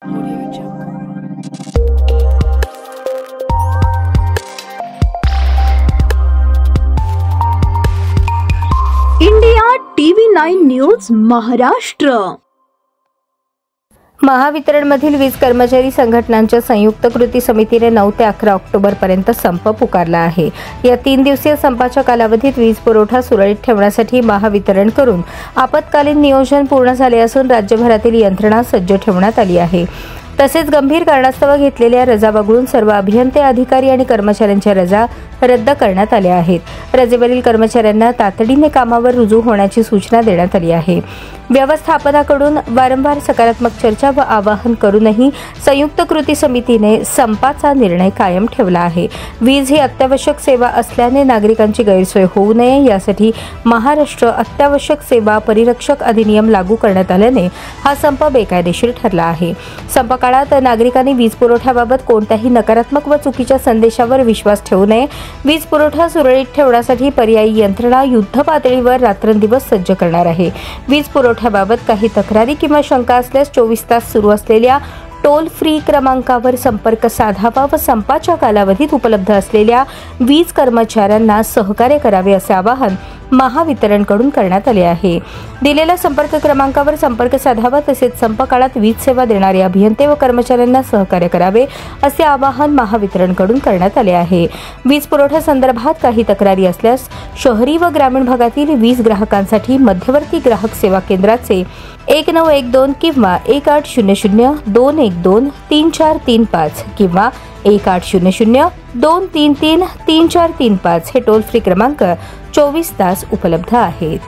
India TV9 news Maharashtra. महावितरणमधील वीज कर्मचारी संघटनांच्या संयुक्त कृती समितीने 9 ते 11 ऑक्टोबरपर्यंत संप पुकारला आहे। या 3 दिवसीय संपाच्या कालावधीत वीज पुरवठा सुरळीत ठेवण्यासाठी महावितरण करून आपत्कालीन नियोजन पूर्ण झाले असून राज्यभरातील यंत्रणा सज्ज ठेवण्यात आली आहे। तसेच गंभीर कारणास्तव घेतलेल्या रजा वगळून सर्व अभियंते, अधिकारी आणि कर्मचाऱ्यांच्या रजा रद्द करण्यात आल्या आहेत। रजेवरील कर्मचाऱ्यांना तातडीने कामावर रुजू होण्याची सूचना देण्यात आली आहे। व्यवस्थापनाकडून वारंवार सकारात्मक चर्चा व आवाहन करूनही संयुक्त कृती समितीने संपाचा निर्णय कायम ठेवला आहे। वीज ही अत्यावश्यक सेवा असल्याने नागरिकांची गैरसोय होऊ नये यासाठी महाराष्ट्र अत्यावश्यक सेवा परिरक्षक अधिनियम लागू करण्यात आल्याने हा संप बेकायदेशीर ठरला आहे। संप काळात नागरिकांनी वीज पुरवठ्याबाबत कोणत्याही नकारात्मक व चुकीच्या संदेशावर विश्वास ठेवू नये। वीज पुरवठा सुरळीत ठेवण्यासाठी पर्यायी यंत्रणा युद्ध पातळीवर रात्रंदिवस सज्ज करणार आहे। वीज पुरवठ्याबाबत काही तक्रारी किंवा शंका असल्यास 24 तास सुरू असलेल्या टोल फ्री क्रमांकावर संपर्क साधावा व संपाच्या कालावधीत उपलब्ध असलेल्या वीज कर्मचाऱ्यांना सहकार्य करावे असे आवाहन महावितरणकडून करण्यात आले आहे। दिलेल्या संपर्क क्रमांकावर संपर्क साधावा तसेच संप काळात वीज सेवा देणारे अभियंते व कर्मचाऱ्यांना सहकार्य करावे असे आवाहन महावितरणकडून करण्यात आले आहे। वीज पुरवठा संदर्भात काही तक्रारी असल्यास शहरी व ग्रामीण भागातील वीज ग्राहकांसाठी मध्यवर्ती ग्राहक सेवा केंद्राचे 1912 किंवा 1800-212-3435 किंवा 1800-233-3435 हे टोल फ्री क्रमांक 24 तास उपलब्ध आहेत।